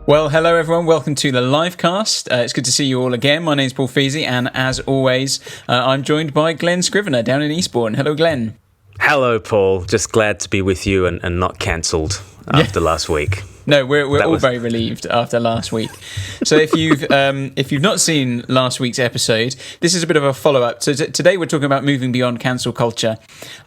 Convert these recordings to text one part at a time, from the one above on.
Well, hello everyone. Welcome to the live cast. It's good to see you all again. My name's Paul Feasy, and as always, I'm joined by Glen Scrivener down in Eastbourne. Hello, Glen. Hello, Paul. Just glad to be with you and not cancelled after last week. No, we're all very relieved after last week. So if you've not seen last week's episode, this is a bit of a follow-up. So today we're talking about moving beyond cancel culture.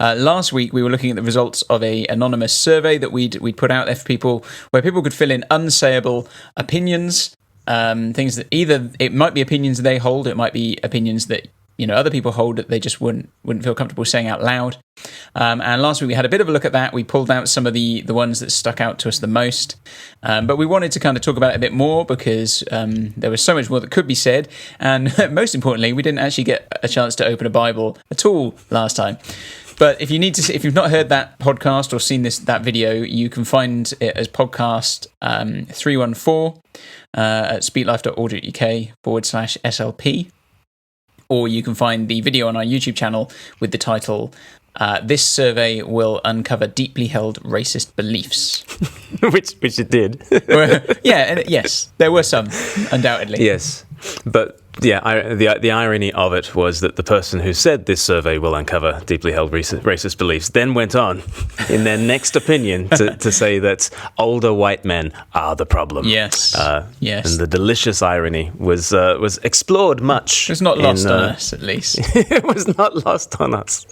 Last week we were looking at the results of a anonymous survey that we'd put out there for people, where people could fill in unsayable opinions, things that either it might be opinions they hold, it might be opinions that other people hold that they just wouldn't feel comfortable saying out loud. And last week we had a bit of a look at that. We pulled out some of the ones that stuck out to us the most. But we wanted to kind of talk about it a bit more because there was so much more that could be said. And most importantly, we didn't actually get a chance to open a Bible at all last time. But if you've not heard that podcast or seen that video, you can find it as podcast 314 at speaklife.org.uk/SLP. Or you can find the video on our YouTube channel with the title, This Survey Will Uncover Deeply Held Racist Beliefs. which it did. Yes, there were some, undoubtedly. Yes, but yeah, the irony of it was that the person who said this survey will uncover deeply held racist beliefs then went on in their next opinion to say that older white men are the problem. Yes, yes. And the delicious irony was explored much. It was not lost on us, at least. It was not lost on us.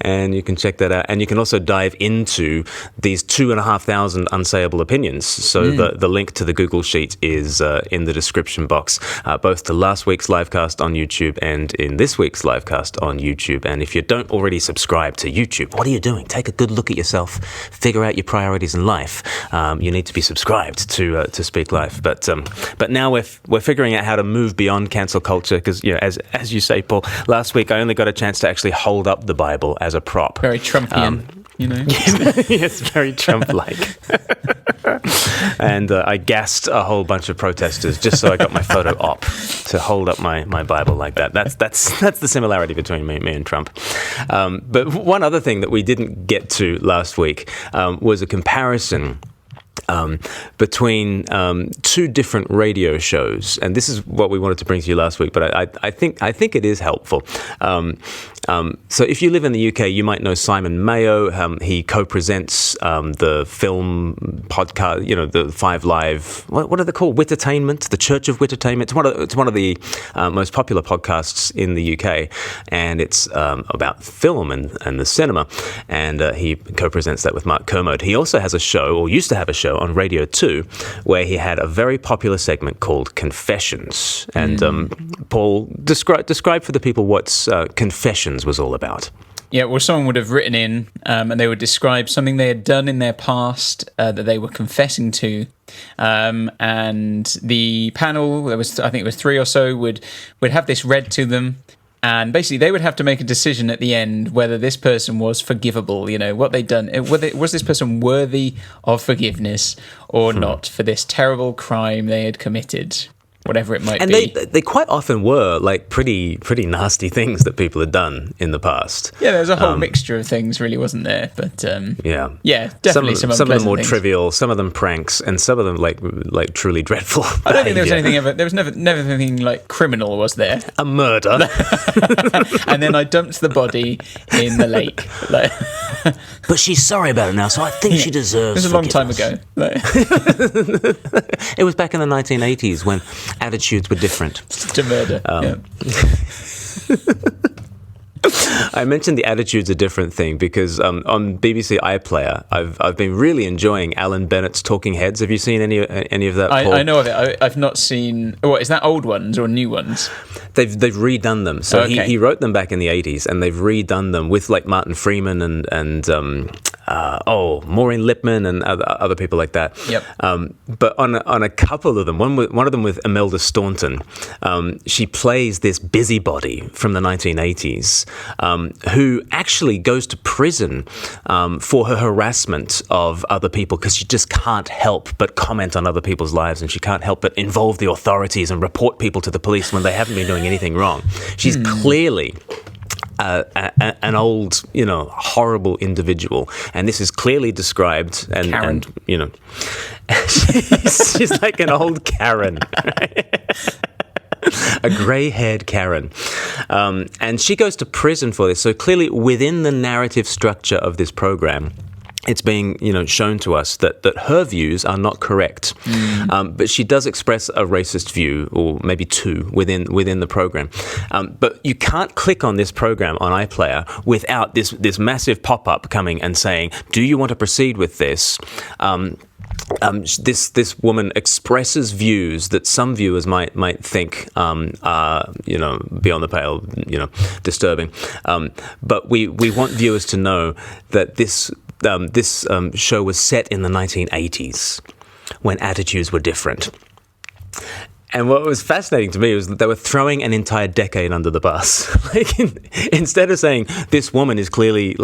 And you can check that out. And you can also dive into these 2,500 unsayable opinions. So the link to the Google Sheet is in the description box, both to last week's livecast on YouTube and in this week's livecast on YouTube. And if you don't already subscribe to YouTube, what are you doing? Take a good look at yourself, figure out your priorities in life. You need to be subscribed to Speak Life. But now we're figuring out how to move beyond cancel culture because, as you say, Paul, last week I only got a chance to actually hold up the Bible as a prop. Very Trumpian, Yes, very Trump-like. And I gassed a whole bunch of protesters just so I got my photo op to hold up my Bible like that. That's the similarity between me and Trump. But one other thing that we didn't get to last week was a comparison between two different radio shows, and this is what we wanted to bring to you last week. But I think it is helpful. So if you live in the UK, you might know Simon Mayo. He co-presents the film podcast, the Five Live. What are they called? Wittertainment, the Church of Wittertainment. It's one of the most popular podcasts in the UK, and it's about film and the cinema. And he co-presents that with Mark Kermode. He also has a show, or used to have a show on Radio 2, where he had a very popular segment called Confessions. And Paul, describe for the people what Confessions was all about. Yeah, well, someone would have written in and they would describe something they had done in their past that they were confessing to. And the panel, I think it was three or so, would have this read to them. And basically, they would have to make a decision at the end whether this person was forgivable, what they'd done. Was this person worthy of forgiveness or not for this terrible crime they had committed? Whatever it might be. And they quite often were like pretty nasty things that people had done in the past. Yeah, there was a whole mixture of things, really, wasn't there? But yeah, definitely some of them more things. Trivial, some of them pranks, and some of them like truly dreadful. I don't think there was anything ever. There was never anything like criminal, was there? A murder. And then I dumped the body in the lake. But she's sorry about it now, so I think she deserves. It was a long time ago. It was back in the 1980s when attitudes were different. To murder. I mentioned the attitudes are different thing because on BBC iPlayer, I've been really enjoying Alan Bennett's Talking Heads. Have you seen any of that, Paul? I know of it. I've not seen. What is that? Old ones or new ones? They've redone them. So he wrote them back in the 80s, and they've redone them with like Martin Freeman and Maureen Lipman and other people like that. Yep. But on a couple of them, one of them with Imelda Staunton, she plays this busybody from the 1980s who actually goes to prison for her harassment of other people because she just can't help but comment on other people's lives, and she can't help but involve the authorities and report people to the police when they haven't been doing anything wrong. She's clearly an old, horrible individual, and this is clearly described. And she's like an old Karen. A grey-haired Karen. And she goes to prison for this. So clearly within the narrative structure of this program, it's being, shown to us that her views are not correct. But she does express a racist view, or maybe two, within the program. But you can't click on this program on iPlayer without this massive pop-up coming and saying, do you want to proceed with this? This woman expresses views that some viewers might think are beyond the pale, disturbing. But we want viewers to know that this show was set in the 1980s when attitudes were different. And what was fascinating to me was that they were throwing an entire decade under the bus. Instead of saying, this woman is clearly,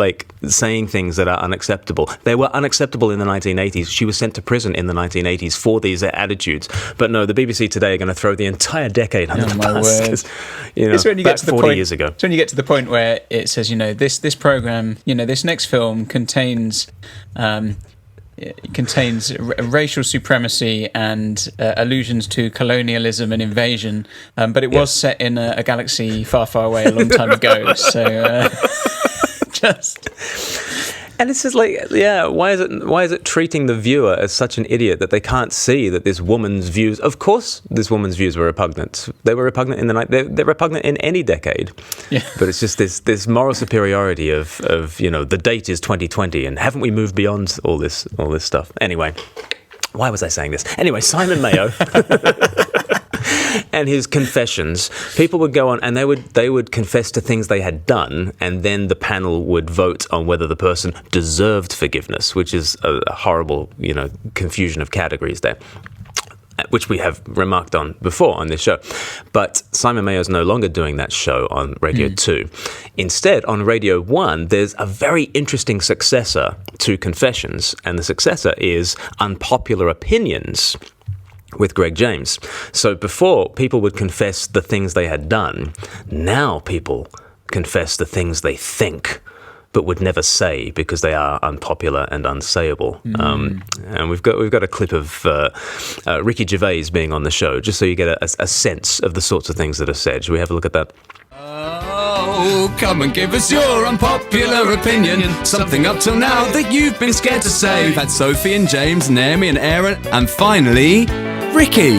saying things that are unacceptable. They were unacceptable in the 1980s. She was sent to prison in the 1980s for these attitudes. But no, the BBC today are going to throw the entire decade under the bus. It's when you get to the 40 point, years ago. It's when you get to the point where it says, this program, this next film contains... It contains racial supremacy and allusions to colonialism and invasion, but it was set in a galaxy far, far away a long time ago. So, and it's just why is it treating the viewer as such an idiot that they can't see that this woman's views? Of course, this woman's views were repugnant. They were repugnant in the night. They're repugnant in any decade. Yeah. But it's just this moral superiority of the date is 2020, and haven't we moved beyond all this stuff? Anyway, why was I saying this? Anyway, Simon Mayo. And his confessions, people would go on and they would confess to things they had done, and then the panel would vote on whether the person deserved forgiveness, which is a horrible, confusion of categories there, which we have remarked on before on this show. But Simon Mayo's no longer doing that show on Radio 2. Instead, on Radio 1, there's a very interesting successor to Confessions, and the successor is Unpopular Opinions, with Greg James. So before, people would confess the things they had done. Now people confess the things they think, but would never say because they are unpopular and unsayable. And we've got a clip of Ricky Gervais being on the show, just so you get a sense of the sorts of things that are said. Should we have a look at that? Oh, come and give us your unpopular opinion. Something up till now that you've been scared to say. We've had Sophie and James, Naomi and Aaron, and finally, Ricky.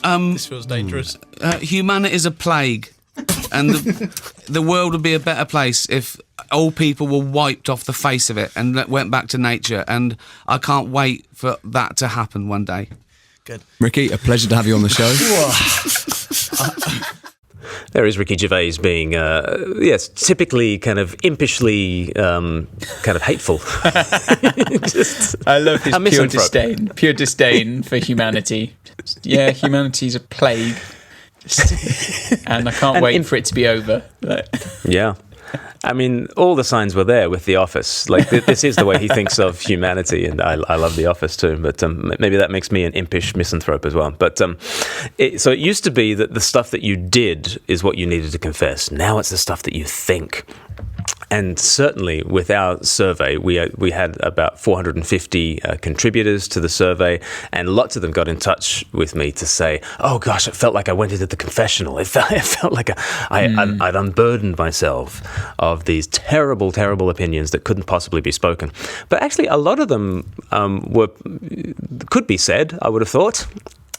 This feels dangerous. Humanity is a plague, and the world would be a better place if all people were wiped off the face of it and went back to nature. And I can't wait for that to happen one day. Good. Ricky, a pleasure to have you on the show. There is Ricky Gervais being, typically kind of impishly kind of hateful. I love his pure disdain for humanity. Humanity's a plague. And I can't wait for it to be over. Yeah. I mean, all the signs were there with The Office. This is the way he thinks of humanity, and I love The Office too. But maybe that makes me an impish misanthrope as well. But so it used to be that the stuff that you did is what you needed to confess. Now it's the stuff that you think. And certainly with our survey, we had about 450 contributors to the survey, and lots of them got in touch with me to say, oh gosh, it felt like I went into the confessional. It felt like I'd unburdened myself of these terrible, terrible opinions that couldn't possibly be spoken. But actually, a lot of them could be said, I would have thought,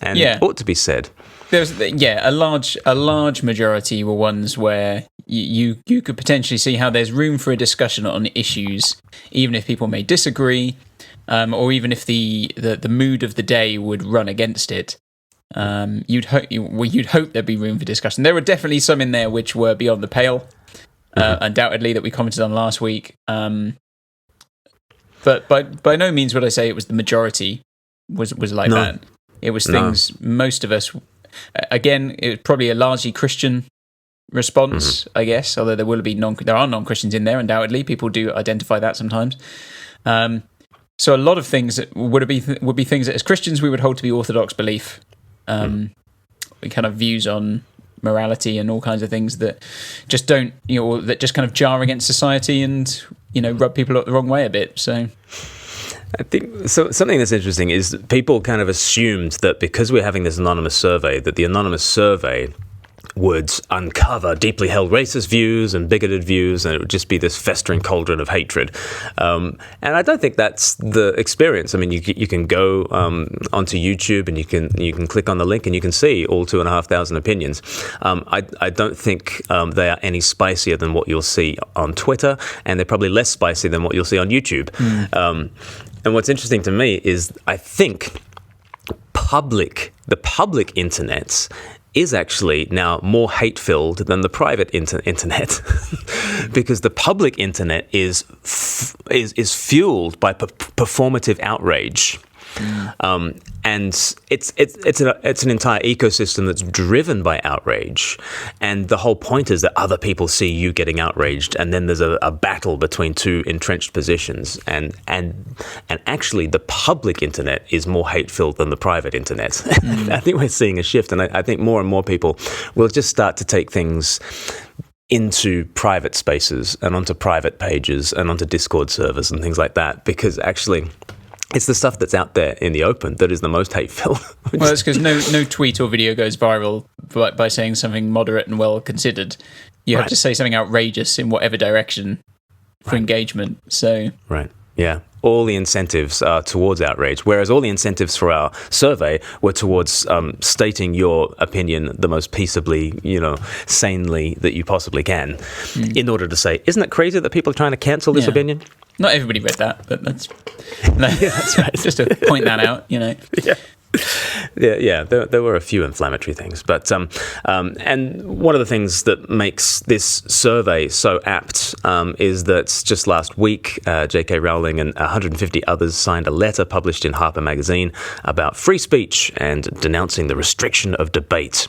and ought to be said. There's a large majority were ones where you could potentially see how there's room for a discussion on issues, even if people may disagree, or even if the mood of the day would run against it. You'd hope there'd be room for discussion. There were definitely some in there which were beyond the pale, undoubtedly, that we commented on last week. But by no means would I say it was the majority was like that. It was things most of us. Again, it was probably a largely Christian response, I guess. Although there are non-Christians in there, undoubtedly. People do identify that sometimes. So a lot of things that would be things that as Christians we would hold to be orthodox belief, kind of views on morality and all kinds of things that just don't, or that just kind of jar against society and, rub people up the wrong way a bit. So I think so. Something that's interesting is that people kind of assumed that because we're having this anonymous survey, that the anonymous survey would uncover deeply held racist views and bigoted views, and it would just be this festering cauldron of hatred. And I don't think that's the experience. I mean, you can go onto YouTube and you can click on the link and you can see all 2,500 opinions. I don't think they are any spicier than what you'll see on Twitter, and they're probably less spicy than what you'll see on YouTube. And what's interesting to me is I think the public internet is actually now more hate-filled than the private internet, because the public internet is fueled by performative outrage. And it's an entire ecosystem that's driven by outrage, and the whole point is that other people see you getting outraged, and then there's a battle between two entrenched positions, and actually the public internet is more hate-filled than the private internet. I think we're seeing a shift, and I think more and more people will just start to take things into private spaces and onto private pages and onto Discord servers and things like that, because actually it's the stuff that's out there in the open that is the most hate-filled. Well, it's because no tweet or video goes viral by saying something moderate and well considered. You have to say something outrageous in whatever direction for engagement. So right, yeah. All the incentives are towards outrage, whereas all the incentives for our survey were towards stating your opinion the most peaceably, sanely that you possibly can, in order to say, isn't it crazy that people are trying to cancel this opinion? Not everybody read that, but that's right. Just to point that out, Yeah. There were a few inflammatory things, but and one of the things that makes this survey so apt is that just last week, J.K. Rowling and 150 others signed a letter published in Harper Magazine about free speech and denouncing the restriction of debate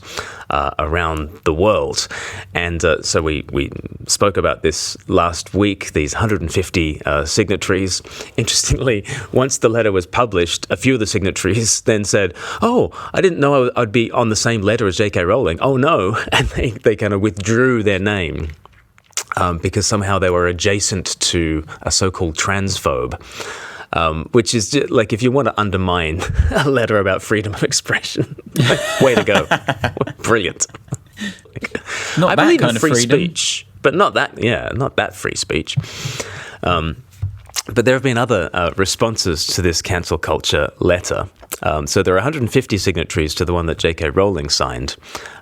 around the world. And so we spoke about this last week. These 150 signatories. Interestingly, once the letter was published, a few of the signatories then said, "Oh, I didn't know I'd be on the same letter as J.K. Rowling. Oh no!" And they kind of withdrew their name because somehow they were adjacent to a so-called transphobe, which is just, like, if you want to undermine a letter about freedom of expression, way to go, brilliant. Not I that believe kind in of free freedom. speech, but not that free speech. But there have been other responses to this cancel culture letter. So there are 150 signatories to the one that J.K. Rowling signed.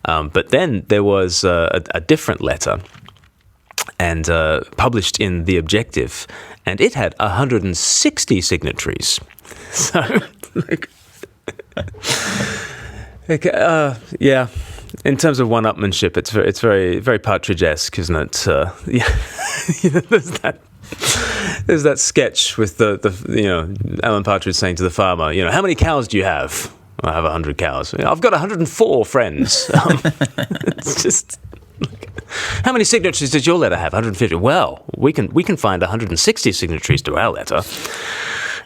But then there was a different letter and published in The Objective, and it had 160 signatories. So, yeah. In terms of one-upmanship, it's very, very Partridge-esque, isn't it? There's that sketch with the Alan Partridge saying to the farmer, how many cows do you have? I have 100 cows. I've got 104 friends. It's just, how many signatories did your letter have? 150. Well, we can find 160 signatories to our letter.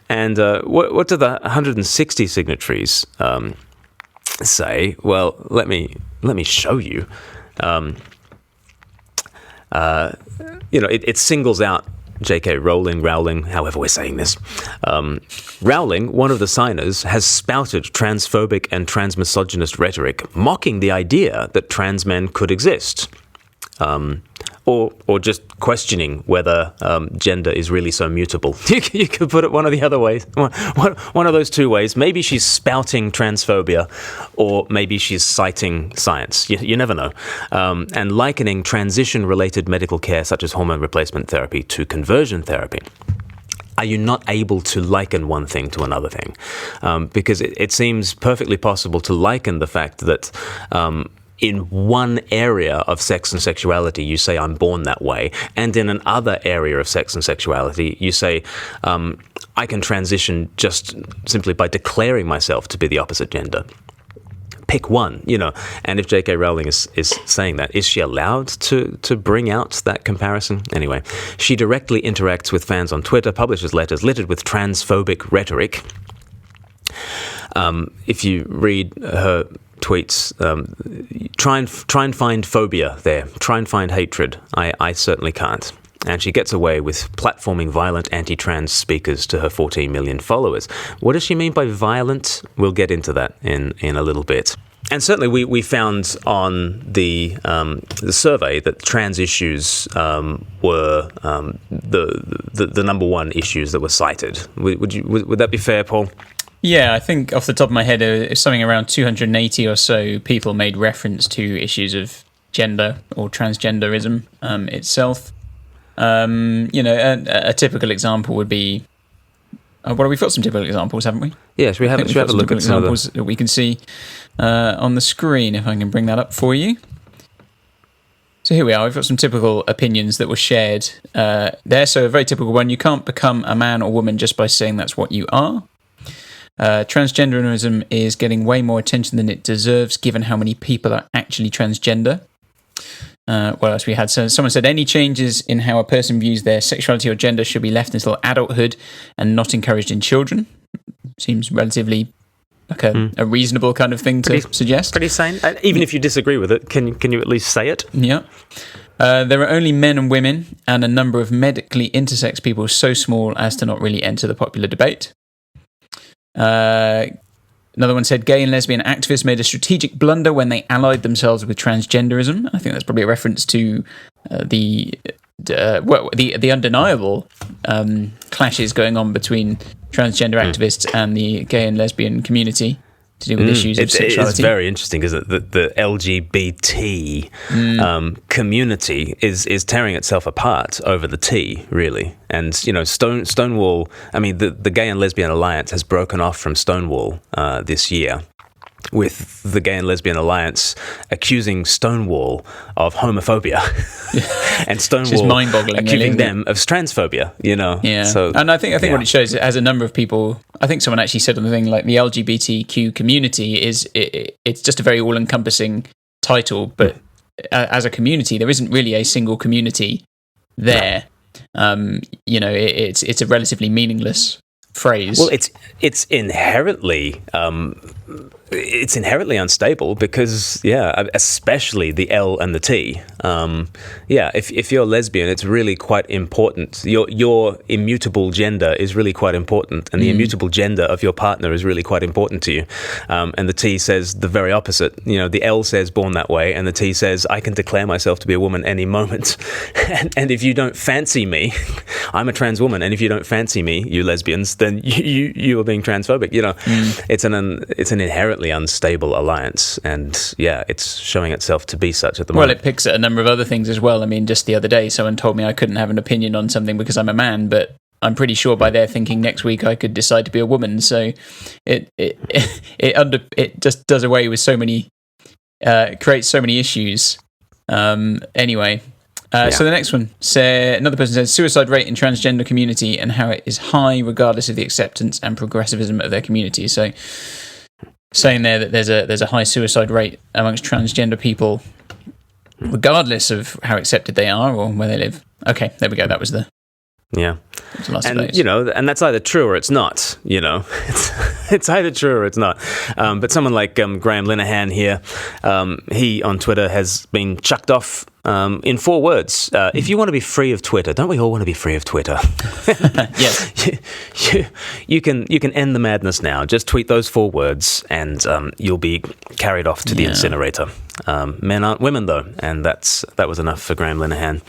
And what do the 160 signatories say? Well, let me show you. It singles out J.K. Rowling, however we're saying this. Rowling, one of the signers, has spouted transphobic and transmisogynist rhetoric, mocking the idea that trans men could exist. Or just questioning whether gender is really so mutable. You could put it one of the other ways, one of those two ways. Maybe she's spouting transphobia, or maybe she's citing science. You never know. And likening transition-related medical care, such as hormone replacement therapy, to conversion therapy. Are you not able to liken one thing to another thing? Because it seems perfectly possible to liken the fact that in one area of sex and sexuality, you say, I'm born that way. And in another area of sex and sexuality, you say, I can transition just simply by declaring myself to be the opposite gender. Pick one, And if J.K. Rowling is saying that, is she allowed to bring out that comparison? Anyway, she directly interacts with fans on Twitter, publishes letters littered with transphobic rhetoric. If you read her tweets, try and find phobia there. Try and find hatred. I certainly can't. And she gets away with platforming violent anti-trans speakers to her 14 million followers. What does she mean by violent? We'll get into that in a little bit. And certainly we found on the survey that trans issues were the number one issues that were cited. Would that be fair, Paul? Yeah, I think off the top of my head, it's something around 280 or so people made reference to issues of gender or transgenderism itself. A typical example would be. We've got some typical examples, haven't we? Yeah, should we have a look at some examples that we can see on the screen, if I can bring that up for you. So here we are. We've got some typical opinions that were shared there. So a very typical one: you can't become a man or woman just by saying that's what you are. Transgenderism is getting way more attention than it deserves, given how many people are actually transgender. What else we had? So someone said any changes in how a person views their sexuality or gender should be left until adulthood and not encouraged in children. Seems relatively like a reasonable kind of thing to suggest. Pretty sane. Even if you disagree with it, can you at least say it? Yeah. There are only men and women, and a number of medically intersex people so small as to not really enter the popular debate. Another one said, gay and lesbian activists made a strategic blunder when they allied themselves with transgenderism. I think that's probably a reference to the undeniable clashes going on between transgender activists and the gay and lesbian community to do with issues of sexuality. It's very interesting, isn't it? The LGBT community is tearing itself apart over the T, really. And, Stonewall, I mean, the Gay and Lesbian Alliance has broken off from Stonewall this year, with the Gay and Lesbian Alliance accusing Stonewall of homophobia and Stonewall mind-boggling, accusing them of transphobia, Yeah. So, and I think what it shows, it has a number of people. I think someone actually said on the thing, like, the LGBTQ community it's just a very all-encompassing title, but as a community, there isn't really a single community there. No. It's a relatively meaningless phrase. Well, it's inherently unstable because, especially the L and the T. If you're lesbian, it's really quite important. Your immutable gender is really quite important, and the immutable gender of your partner is really quite important to you. And the T says the very opposite. The L says born that way, and the T says I can declare myself to be a woman any moment. and if you don't fancy me, I'm a trans woman, and if you don't fancy me, you lesbians, then you are being transphobic. It's an inherently unstable alliance, and it's showing itself to be such at the moment. Well, it picks at a number of other things as well. I mean, just the other day, someone told me I couldn't have an opinion on something because I'm a man, but I'm pretty sure by their thinking next week I could decide to be a woman. So it just does away with so many, creates so many issues. Anyway. So the next one, another person says suicide rate in transgender community and how it is high regardless of the acceptance and progressivism of their community. So saying there that there's a high suicide rate amongst transgender people regardless of how accepted they are or where they live. Okay, there we go. That was the last and phase. And that's either true or it's not. It's either true or it's not. But someone like Graham Linehan here, he on Twitter has been chucked off in 4 words. If you want to be free of Twitter, don't we all want to be free of Twitter? Yes. You can end the madness now. Just tweet those 4 words, and you'll be carried off to the incinerator. Men aren't women, though, and that was enough for Graham Linehan.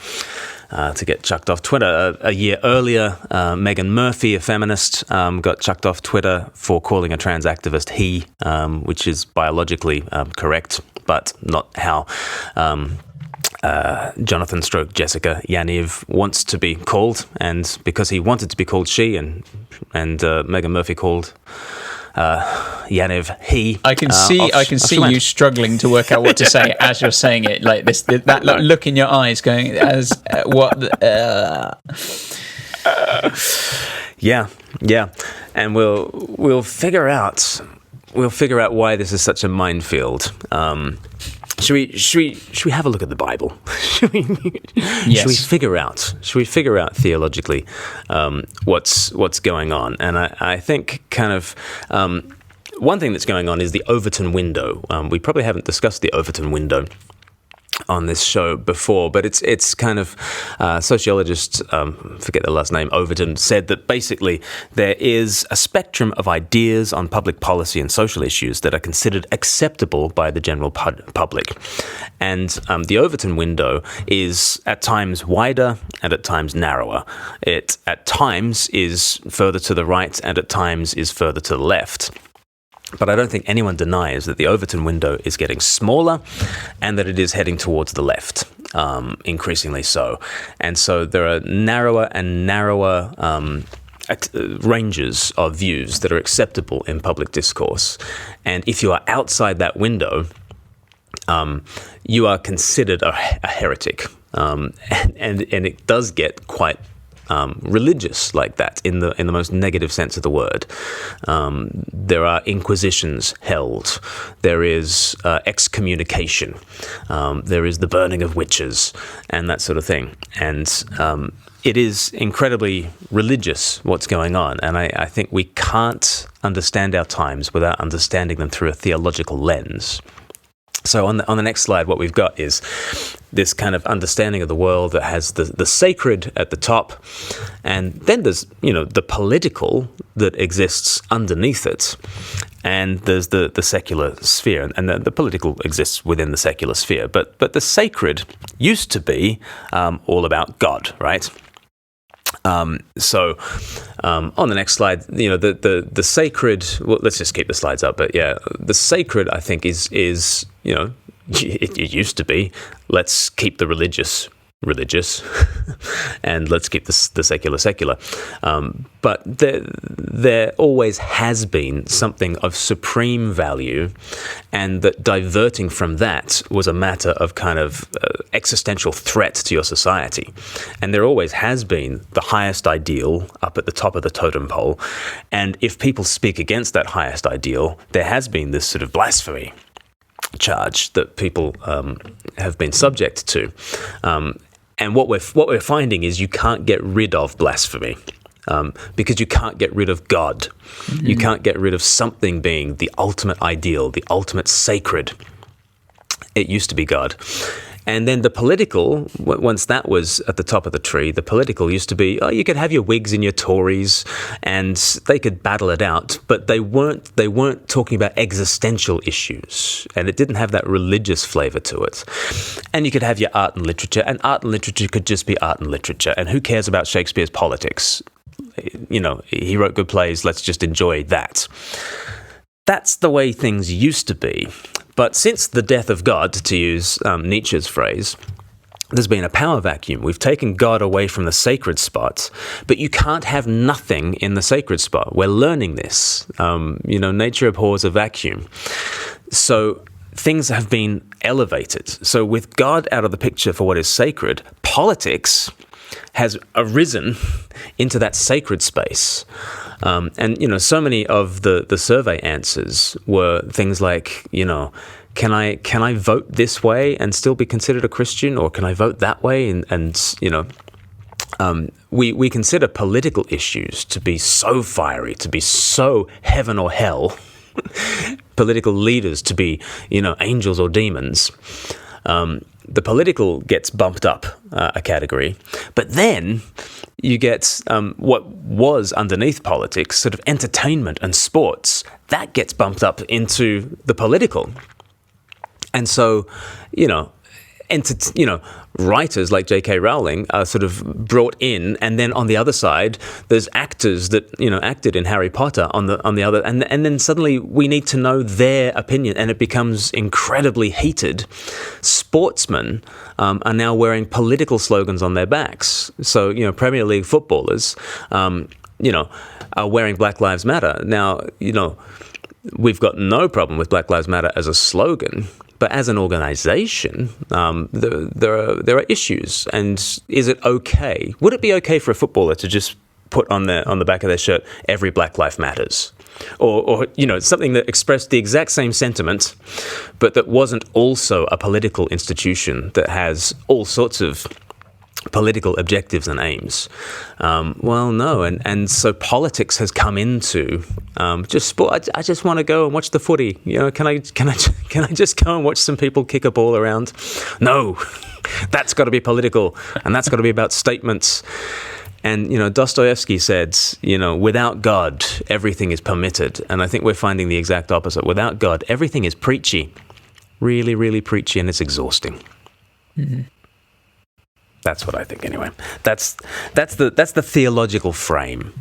To get chucked off Twitter. A year earlier, Megan Murphy, a feminist, got chucked off Twitter for calling a trans activist he, which is biologically correct, but not how Jonathan / Jessica Yaniv wants to be called. And because he wanted to be called she, and Megan Murphy called Yaniv he. I can see you struggling to work out what to say as you're saying it, like this, that look in your eyes, going as what? Yeah, and we'll figure out why this is such a minefield. Should we have a look at the Bible? Should we figure out theologically what's going on? And I think kind of one thing that's going on is the Overton window. We probably haven't discussed the Overton window on this show before, but it's kind of sociologist, forget the last name, Overton, said that basically there is a spectrum of ideas on public policy and social issues that are considered acceptable by the general public. And the Overton window is at times wider and at times narrower. It at times is further to the right and at times is further to the left. But I don't think anyone denies that the Overton window is getting smaller and that it is heading towards the left, increasingly so. And so there are narrower and narrower ranges of views that are acceptable in public discourse. And if you are outside that window, you are considered a heretic. And it does get quite religious like that in the most negative sense of the word. There are inquisitions held. There is excommunication. There is the burning of witches and that sort of thing. And it is incredibly religious what's going on. And I think we can't understand our times without understanding them through a theological lens. So on the next slide, what we've got is this kind of understanding of the world that has the sacred at the top, and then there's the political that exists underneath it, and there's the secular sphere, and the political exists within the secular sphere. But the sacred used to be all about God, right? So on the next slide, the sacred. Well, let's just keep the slides up. But yeah, the sacred, I think, is it used to be. Let's keep the religious, and let's keep the secular. But there always has been something of supreme value, and that diverting from that was a matter of kind of existential threat to your society. And there always has been the highest ideal up at the top of the totem pole. And if people speak against that highest ideal, there has been this sort of blasphemy charge that people have been subject to. And what we're finding is you can't get rid of blasphemy because you can't get rid of God. Mm-hmm. You can't get rid of something being the ultimate ideal, the ultimate sacred. It used to be God. And then the political, once that was at the top of the tree, the political used to be, you could have your Whigs and your Tories, and they could battle it out, but they weren't talking about existential issues, and it didn't have that religious flavour to it. And you could have your art and literature could just be art and literature, and who cares about Shakespeare's politics? He wrote good plays, let's just enjoy that. That's the way things used to be. But since the death of God, to use Nietzsche's phrase, there's been a power vacuum. We've taken God away from the sacred spot, but you can't have nothing in the sacred spot. We're learning this. Nature abhors a vacuum. So things have been elevated. So with God out of the picture for what is sacred, politics has arisen into that sacred space. And so many of the survey answers were things like, can I vote this way and still be considered a Christian, or can I vote that way? We consider political issues to be so fiery, to be so heaven or hell, political leaders to be, angels or demons. The political gets bumped up a category, but then you get what was underneath politics, sort of entertainment and sports, that gets bumped up into the political. And so, writers like J.K. Rowling are sort of brought in, and then on the other side, there's actors that acted in Harry Potter on the other, and then suddenly we need to know their opinion, and it becomes incredibly heated. Sportsmen are now wearing political slogans on their backs. So Premier League footballers, are wearing Black Lives Matter. Now we've got no problem with Black Lives Matter as a slogan. But as an organisation, there are issues. And is it okay? Would it be okay for a footballer to just put on the back of their shirt, "Every Black Life Matters," or something that expressed the exact same sentiment, but that wasn't also a political institution that has all sorts of political objectives and aims. Well, no, and so politics has come into just sport. I just want to go and watch the footy. You know, can I just go and watch some people kick a ball around? No, that's got to be political, and that's got to be about statements. And, you know, Dostoevsky said, you know, without God, everything is permitted. And I think we're finding the exact opposite. Without God, everything is preachy. Really, really preachy, and it's exhausting. Mm-hmm. That's what I think, anyway. That's the theological frame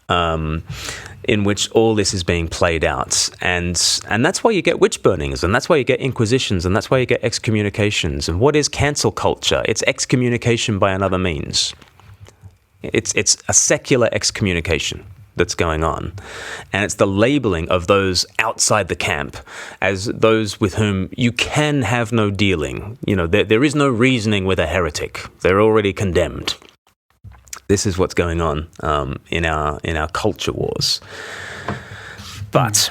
in which all this is being played out. And that's why you get witch burnings, and that's why you get inquisitions, and that's why you get excommunications. And what is cancel culture? It's excommunication by another means. It's a secular excommunication that's going on. And it's the labeling of those outside the camp as those with whom you can have no dealing. You know, there is no reasoning with a heretic. They're already condemned. This is what's going on in our culture wars. But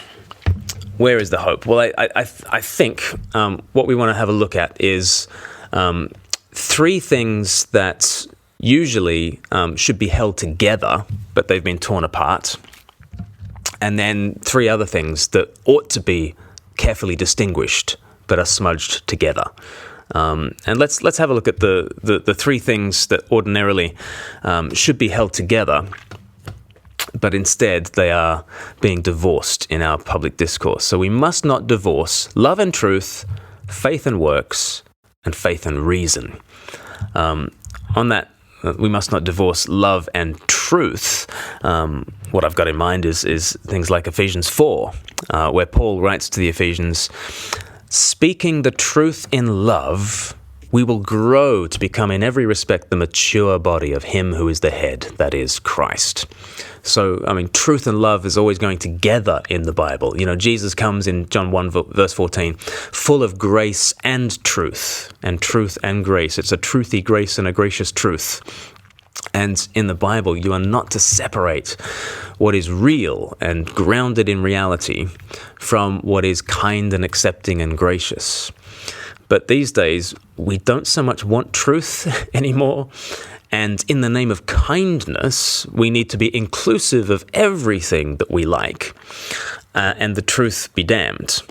where is the hope? Well, I think what we want to have a look at is three things that usually should be held together, but they've been torn apart. And then three other things that ought to be carefully distinguished, but are smudged together. And let's have a look at the three things that ordinarily should be held together, but instead they are being divorced in our public discourse. So we must not divorce love and truth, faith and works, and faith and reason. On that, we must not divorce love and truth. What I've got in mind is things like Ephesians 4, where Paul writes to the Ephesians, speaking the truth in love, we will grow to become in every respect the mature body of him who is the head, that is Christ. So, I mean, truth and love is always going together in the Bible. You know, Jesus comes in John 1 verse 14, full of grace and truth and grace. It's a truthy grace and a gracious truth. And in the Bible, you are not to separate what is real and grounded in reality from what is kind and accepting and gracious. But these days, we don't so much want truth anymore. And in the name of kindness, we need to be inclusive of everything that we like, and the truth be damned.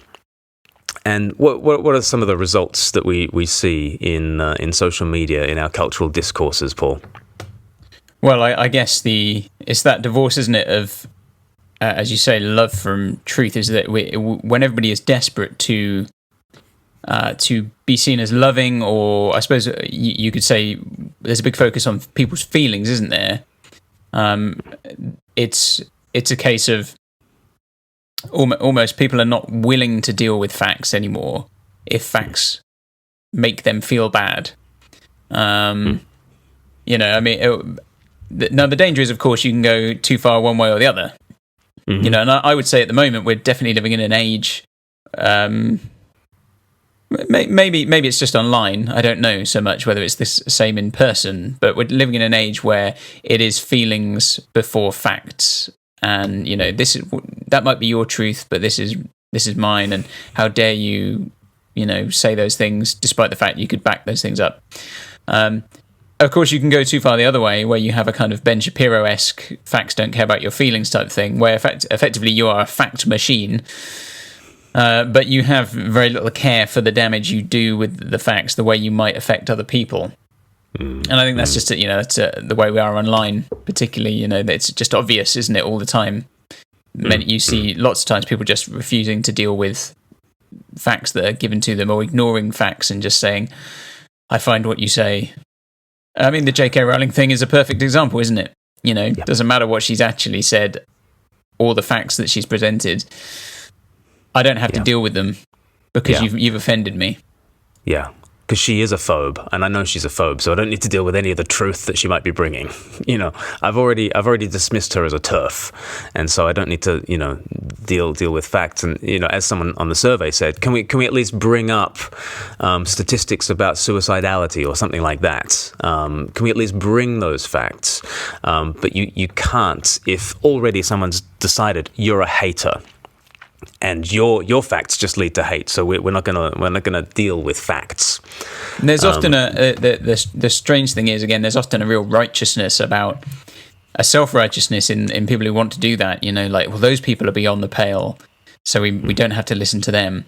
And what are some of the results that we see in social media, in our cultural discourses, Paul? Well, I guess it's that divorce, isn't it, of, as you say, love from truth, is that when everybody is desperate to be seen as loving, or I suppose you could say there's a big focus on people's feelings, isn't there? It's a case of almost people are not willing to deal with facts anymore if facts make them feel bad. You know, I mean, now the danger is, of course, you can go too far one way or the other. Mm-hmm. You know, and I would say at the moment we're definitely living in an age. Maybe it's just online. I don't know so much whether it's this same in person, but we're living in an age where it is feelings before facts, and you know that might be your truth, but this is mine, and how dare you say those things despite the fact you could back those things up. Of course, you can go too far the other way, where you have a kind of Ben Shapiro-esque facts don't care about your feelings type thing, where effectively you are a fact machine. But you have very little care for the damage you do with the facts, the way you might affect other people. And I think that's just, that's the way we are online, particularly, it's just obvious, isn't it, all the time? You see lots of times people just refusing to deal with facts that are given to them, or ignoring facts and just saying, I find what you say. I mean, the J.K. Rowling thing is a perfect example, isn't it? It doesn't matter what she's actually said or the facts that she's presented. I don't have to deal with them because you've offended me. Yeah, because she is a phobe, and I know she's a phobe, so I don't need to deal with any of the truth that she might be bringing. I've already dismissed her as a TERF, and so I don't need to deal with facts. And as someone on the survey said, can we at least bring up statistics about suicidality or something like that? Can we at least bring those facts? But you can't if already someone's decided you're a hater. and your facts just lead to hate. So we're not gonna deal with facts. And there's often the strange thing is, again, there's often a real righteousness about a self-righteousness in people who want to do that. You know, like, well, those people are beyond the pale, so we don't have to listen to them.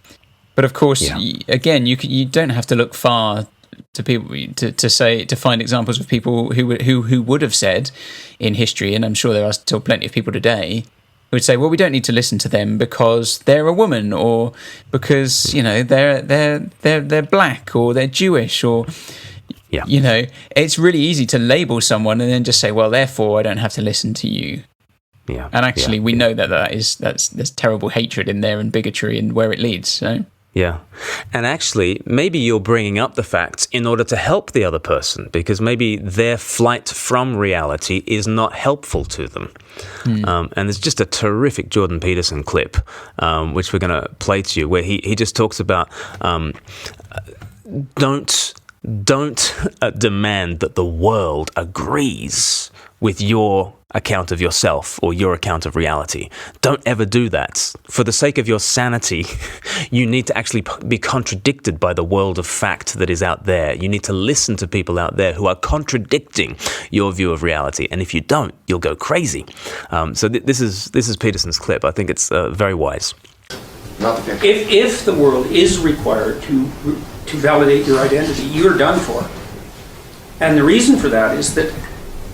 But of course, again, you don't have to look far to people to find examples of people who would have said in history, and I'm sure there are still plenty of people today who would say, well, we don't need to listen to them because they're a woman, or because, you know, they're black, or they're Jewish, or you know, it's really easy to label someone and then just say, well, therefore I don't have to listen to you. Yeah. And actually, we know there's terrible hatred in there and bigotry and where it leads. So. Yeah. And actually, maybe you're bringing up the facts in order to help the other person, because maybe their flight from reality is not helpful to them. And there's just a terrific Jordan Peterson clip, which we're going to play to you, where he just talks about don't demand that the world agrees with your account of yourself or your account of reality. Don't ever do that. For the sake of your sanity, you need to actually be contradicted by the world of fact that is out there. You need to listen to people out there who are contradicting your view of reality. And if you don't, you'll go crazy. So this is Peterson's clip. I think it's very wise. If the world is required to validate your identity, you're done for. And the reason for that is that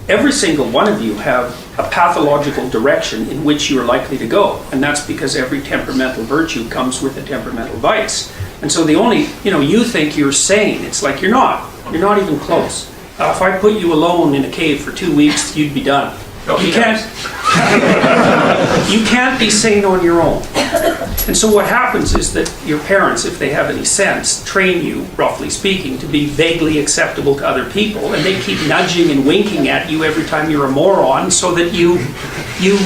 every single one of you have a pathological direction in which you're likely to go. And that's because every temperamental virtue comes with a temperamental vice. And so the only, you think you're sane. It's like you're not. You're not even close. If I put you alone in a cave for 2 weeks, you'd be done. You can't be sane on your own. And so what happens is that your parents, if they have any sense, train you, roughly speaking, to be vaguely acceptable to other people, and they keep nudging and winking at you every time you're a moron, so that you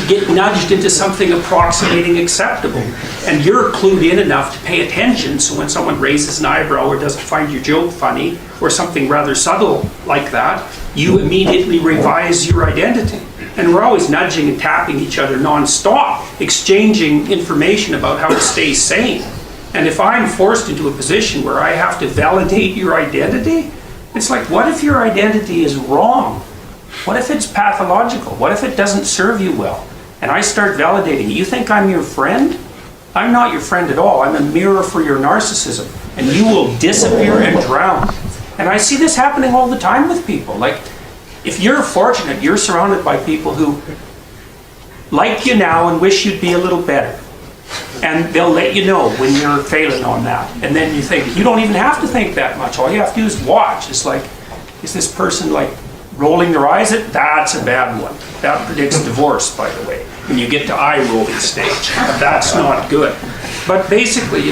get nudged into something approximating acceptable. And you're clued in enough to pay attention, so when someone raises an eyebrow or doesn't find your joke funny, or something rather subtle like that, you immediately revise your identity. And we're always nudging and tapping each other non-stop, exchanging information about how to stay sane. And if I'm forced into a position where I have to validate your identity, it's like, what if your identity is wrong? What if it's pathological? What if it doesn't serve you well? And I start validating it. You think I'm your friend? I'm not your friend at all. I'm a mirror for your narcissism. And you will disappear and drown. And I see this happening all the time with people. Like, if you're fortunate, you're surrounded by people who like you now and wish you'd be a little better. And they'll let you know when you're failing on that. And then you think, you don't even have to think that much. All you have to do is watch. It's like, is this person like rolling their eyes at? That's a bad one. That predicts divorce, by the way. When you get to eye-rolling stage, that's not good. But basically,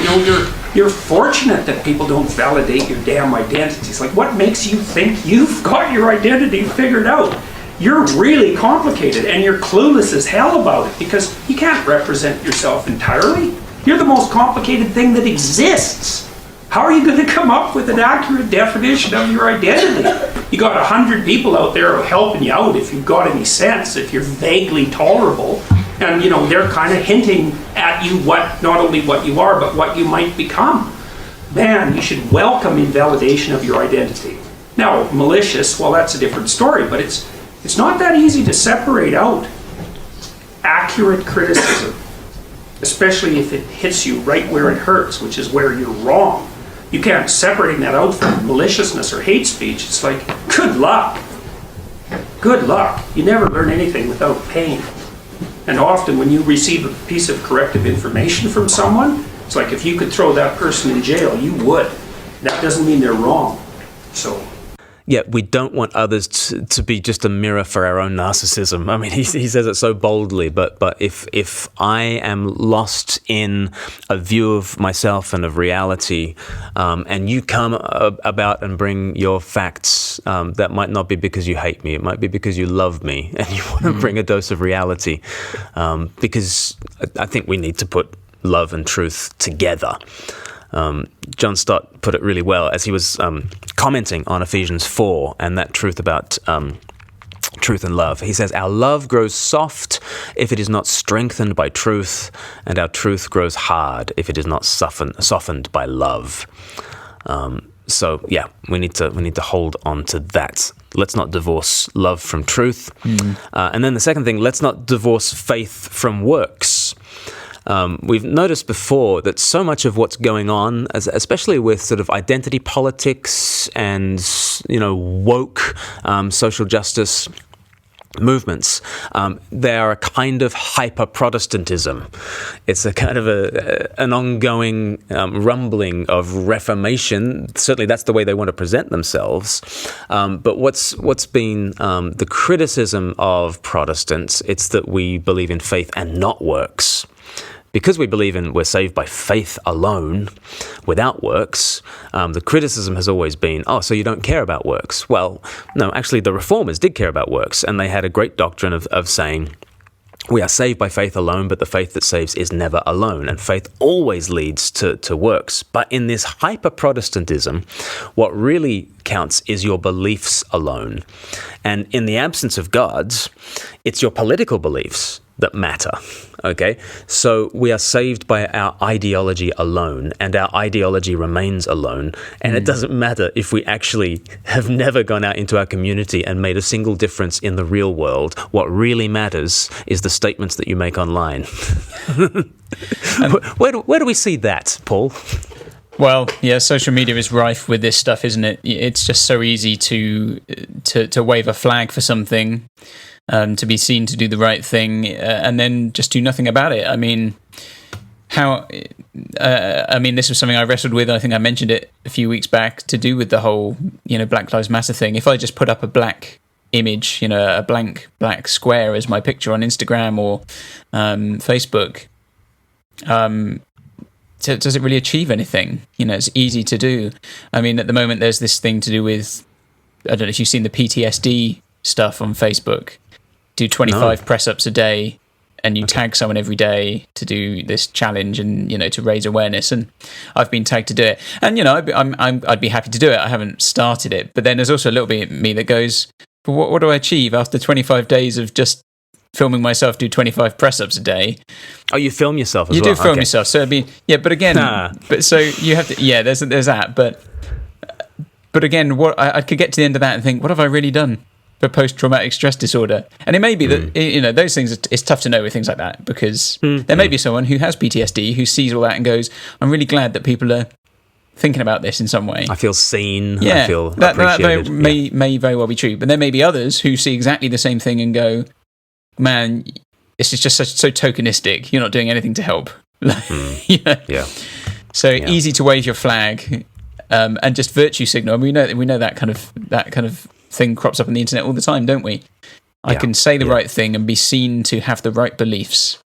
you're fortunate that people don't validate your damn identities. Like, what makes you think you've got your identity figured out? You're really complicated, and you're clueless as hell about it, because you can't represent yourself entirely. You're the most complicated thing that exists. How are you going to come up with an accurate definition of your identity? You got 100 people out there helping you out if you've got any sense, if you're vaguely tolerable. And, they're kind of hinting at you not only what you are, but what you might become. Man, you should welcome invalidation of your identity. Now, malicious, well, that's a different story, but it's not that easy to separate out accurate criticism, especially if it hits you right where it hurts, which is where you're wrong. You can't separate that out from maliciousness or hate speech. It's like, good luck. Good luck. You never learn anything without pain. And often when you receive a piece of corrective information from someone, it's like, if you could throw that person in jail, you would. That doesn't mean they're wrong. So. Yeah, we don't want others to be just a mirror for our own narcissism. I mean, he says it so boldly, but if I am lost in a view of myself and of reality, and you come about and bring your facts, that might not be because you hate me. It might be because you love me and you want to bring a dose of reality, because I think we need to put love and truth together. John Stott put it really well as he was commenting on Ephesians 4 and that truth about truth and love. He says, our love grows soft if it is not strengthened by truth, and our truth grows hard if it is not softened by love. So yeah, we need to hold on to that. Let's not divorce love from truth. And then the second thing, let's not divorce faith from works. We've noticed before that so much of what's going on, especially with sort of identity politics and, woke social justice movements, they are a kind of hyper-Protestantism. It's a kind of an ongoing rumbling of reformation. Certainly that's the way they want to present themselves. But what's been the criticism of Protestants, it's that we believe in faith and not works. Because we believe we're saved by faith alone, without works, the criticism has always been, so you don't care about works. Well, no, actually the Reformers did care about works, and they had a great doctrine of saying, we are saved by faith alone, but the faith that saves is never alone, and faith always leads to works. But in this hyper-Protestantism, what really counts is your beliefs alone. And in the absence of God's, it's your political beliefs that matter, okay? So we are saved by our ideology alone, and our ideology remains alone, and it doesn't matter if we actually have never gone out into our community and made a single difference in the real world. What really matters is the statements that you make online. Where do we see that, Paul? Well, yeah, social media is rife with this stuff, isn't it? It's just so easy to wave a flag for something, to be seen to do the right thing, and then just do nothing about it. I mean, this was something I wrestled with. I think I mentioned it a few weeks back, to do with the whole, Black Lives Matter thing. If I just put up a black image, a blank black square as my picture on Instagram or Facebook, does it really achieve anything? It's easy to do. I mean, at the moment, there's this thing to do with, I don't know if you've seen the PTSD stuff on Facebook. Do 25 press-ups a day, and you tag someone every day to do this challenge, and to raise awareness. And I've been tagged to do it, and I'd be happy to do it. I haven't started it, but then there's also a little bit of me that goes, but what do I achieve after 25 days of just filming myself do 25 press-ups a day? Oh, you film yourself as well? well? You do film yourself. So but again, but so you have to, there's that, but again, what I could get to the end of that and think, what have I really done for post-traumatic stress disorder? And it may be that, those things, it's tough to know with things like that, because there may be someone who has PTSD who sees all that and goes, I'm really glad that people are thinking about this in some way. I feel seen. Yeah, I feel appreciated. That may very well be true. But there may be others who see exactly the same thing and go, man, this is just so tokenistic. You're not doing anything to help. So easy to wave your flag and just virtue signal. And we know that kind of thing crops up on the internet all the time, don't we? I can say the right thing and be seen to have the right beliefs.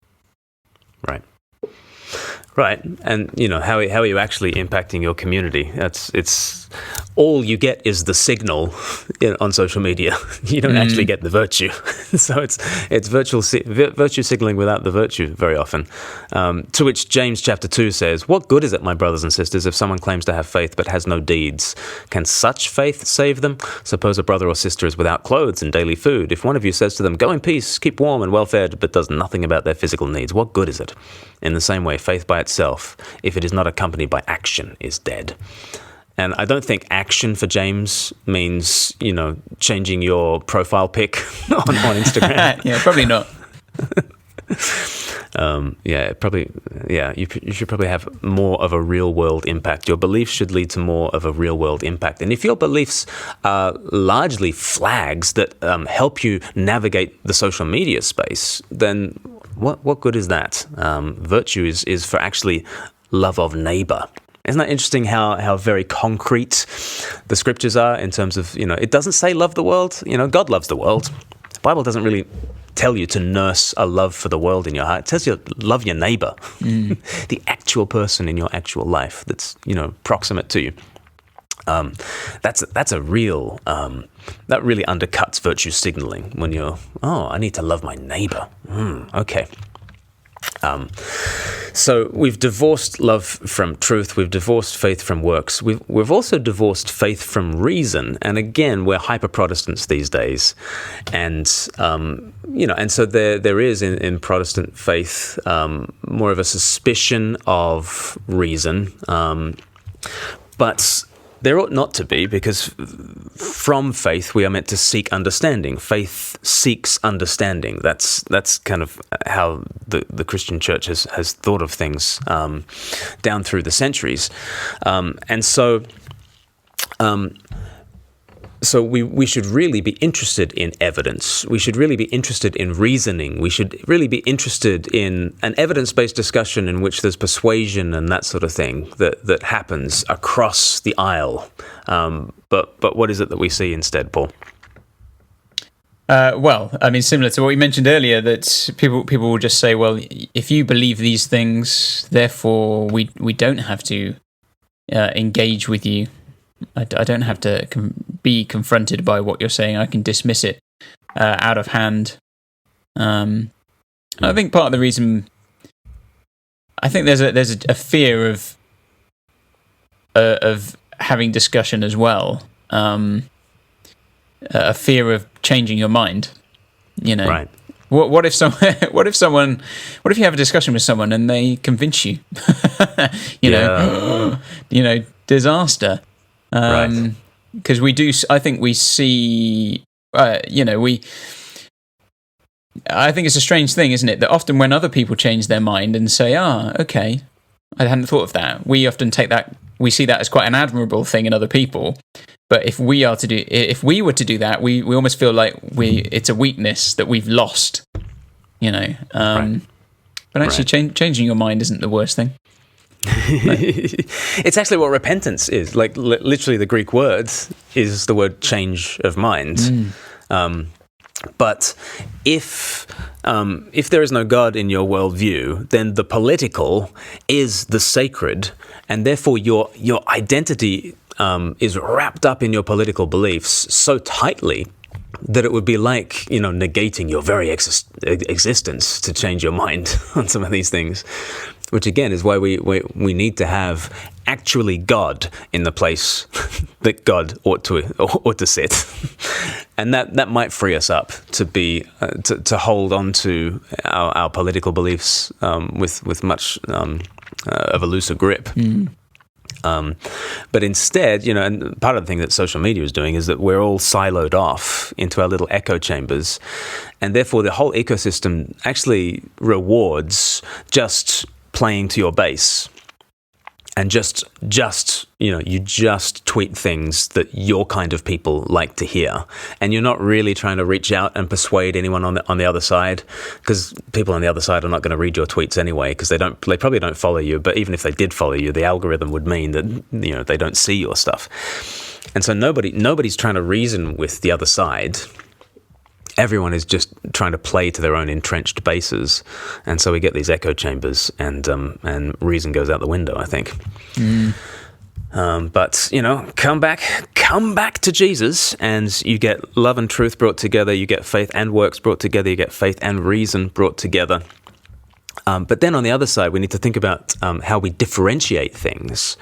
Right, and how are you actually impacting your community? It's all you get is the signal on social media. You don't actually get the virtue. So it's virtue signaling without the virtue very often. To which James chapter 2 says, "What good is it, my brothers and sisters, if someone claims to have faith but has no deeds? Can such faith save them? Suppose a brother or sister is without clothes and daily food. If one of you says to them, 'Go in peace, keep warm and well fed,' but does nothing about their physical needs, what good is it? In the same way, faith by itself, if it is not accompanied by action, is dead." And I don't think action for James means, changing your profile pic on Instagram. Yeah, probably not. You should probably have more of a real world impact. Your beliefs should lead to more of a real world impact. And if your beliefs are largely flags that help you navigate the social media space, then what good is that? Virtue is for actually love of neighbor. Isn't that interesting how very concrete the scriptures are in terms of, it doesn't say love the world. God loves the world. The Bible doesn't really tell you to nurse a love for the world in your heart. It tells you to love your neighbor, the actual person in your actual life that's, proximate to you. That's a real, that really undercuts virtue signaling when you're, I need to love my neighbor. Okay. So we've divorced love from truth. We've divorced faith from works. We've also divorced faith from reason. And again, we're hyper Protestants these days, and and so there is in Protestant faith more of a suspicion of reason, but there ought not to be, because from faith we are meant to seek understanding. Faith seeks understanding. That's kind of how the Christian church has thought of things down through the centuries, and so. So we should really be interested in evidence. We should really be interested in reasoning. We should really be interested in an evidence-based discussion in which there's persuasion and that sort of thing that happens across the aisle. But what is it that we see instead, Paul? Well, I mean, similar to what we mentioned earlier, that people will just say, well, if you believe these things, therefore we don't have to engage with you. I don't have to be confronted by what you're saying. I can dismiss it out of hand. I think part of the reason, I think there's a fear of having discussion as well. A fear of changing your mind. Right. What if you have a discussion with someone and they convince you? Disaster. Right. Because I think we see, I think it's a strange thing, isn't it? That often when other people change their mind and say, okay, I hadn't thought of that, we often we see that as quite an admirable thing in other people. But if we were to do that, we almost feel like it's a weakness that we've lost, Right. But actually changing your mind isn't the worst thing. It's actually what repentance is. Like literally, the Greek word is the word change of mind. But if there is no God in your worldview, then the political is the sacred, and therefore your identity is wrapped up in your political beliefs so tightly that it would be like, negating your very existence to change your mind on some of these things. Which again is why we need to have actually God in the place that God ought to sit, and that might free us up to be to hold on to our political beliefs with much of a looser grip. But instead, and part of the thing that social media is doing is that we're all siloed off into our little echo chambers, and therefore the whole ecosystem actually rewards just playing to your base, and just you just tweet things that your kind of people like to hear, and you're not really trying to reach out and persuade anyone on the other side, because people on the other side are not going to read your tweets anyway, because they probably don't follow you. But even if they did follow you, the algorithm would mean that they don't see your stuff, and so nobody's trying to reason with the other side. Everyone is just trying to play to their own entrenched bases, and so we get these echo chambers, and reason goes out the window, I think. But come back to Jesus, and you get love and truth brought together. You get faith and works brought together. You get faith and reason brought together. But then on the other side, we need to think about how we differentiate things.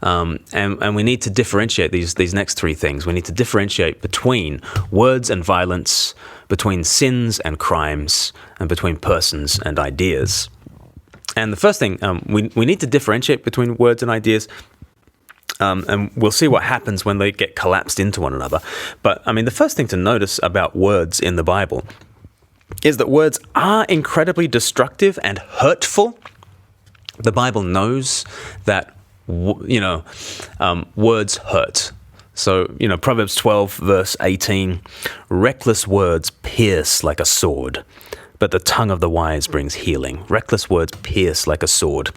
And we need to differentiate these next three things. We need to differentiate between words and violence, between sins and crimes, and between persons and ideas. And the first thing, we need to differentiate between words and ideas. And we'll see what happens when they get collapsed into one another. But, the first thing to notice about words in the Bible is that words are incredibly destructive and hurtful. The Bible knows that, words hurt. So, Proverbs 12, verse 18, reckless words pierce like a sword, but the tongue of the wise brings healing. Reckless words pierce like a sword.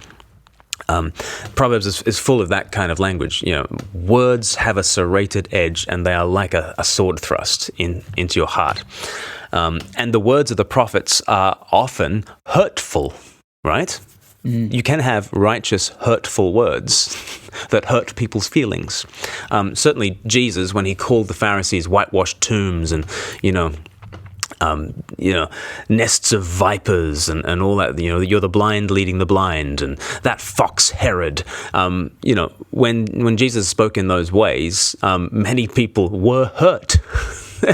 Proverbs is full of that kind of language. Words have a serrated edge, and they are like a sword thrust into your heart. And the words of the prophets are often hurtful, right? You can have righteous, hurtful words that hurt people's feelings. Certainly Jesus, when he called the Pharisees whitewashed tombs and, nests of vipers and all that. You're the blind leading the blind, and that fox Herod. When Jesus spoke in those ways, many people were hurt.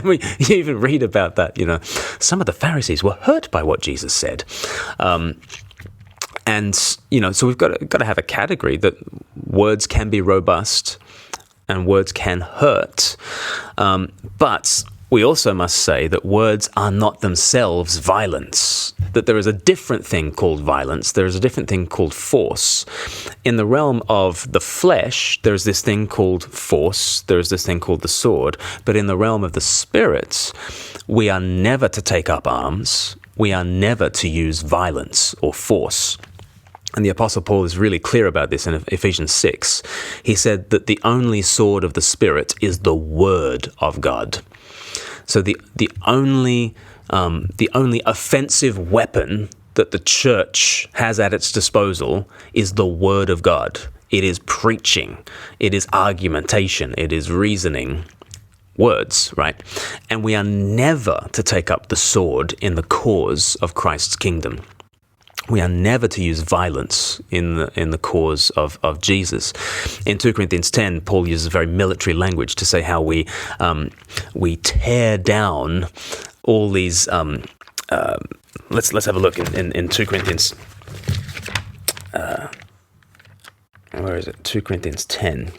You even read about that. Some of the Pharisees were hurt by what Jesus said. So we've got to have a category that words can be robust and words can hurt, but we also must say that words are not themselves violence, that there is a different thing called violence, there is a different thing called force. In the realm of the flesh, there is this thing called force, there is this thing called the sword, but in the realm of the spirit, we are never to take up arms, we are never to use violence or force. And the Apostle Paul is really clear about this in Ephesians 6. He said that the only sword of the Spirit is the Word of God. So the only offensive weapon that the church has at its disposal is the Word of God. It is preaching. It is argumentation. It is reasoning. Words, right? And we are never to take up the sword in the cause of Christ's kingdom. We are never to use violence in the cause of Jesus. In 2 Corinthians 10, Paul uses very military language to say how we tear down all these. Let's have a look in 2 Corinthians. Where is it? 2 Corinthians 10.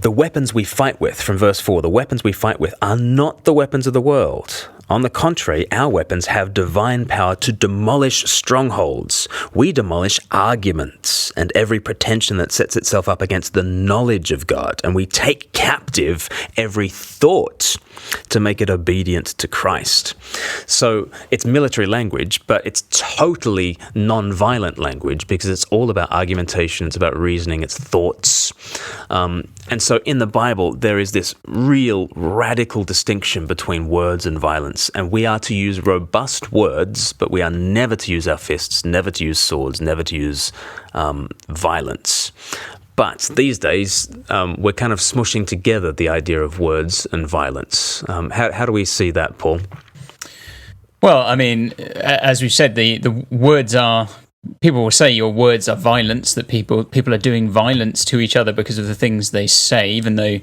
The weapons we fight with, from verse 4, the weapons we fight with are not the weapons of the world. On the contrary, our weapons have divine power to demolish strongholds. We demolish arguments and every pretension that sets itself up against the knowledge of God. And we take captive every thought to make it obedient to Christ. So it's military language, but it's totally non-violent language because it's all about argumentation, it's about reasoning, it's thoughts. And so in the Bible, there is this real radical distinction between words and violence. And we are to use robust words, but we are never to use our fists, never to use swords, never to use violence. But these days, we're kind of smushing together the idea of words and violence. How do we see that, Paul? Well, I mean, as we've said, the words are... People will say your words are violence, that people are doing violence to each other because of the things they say, even though,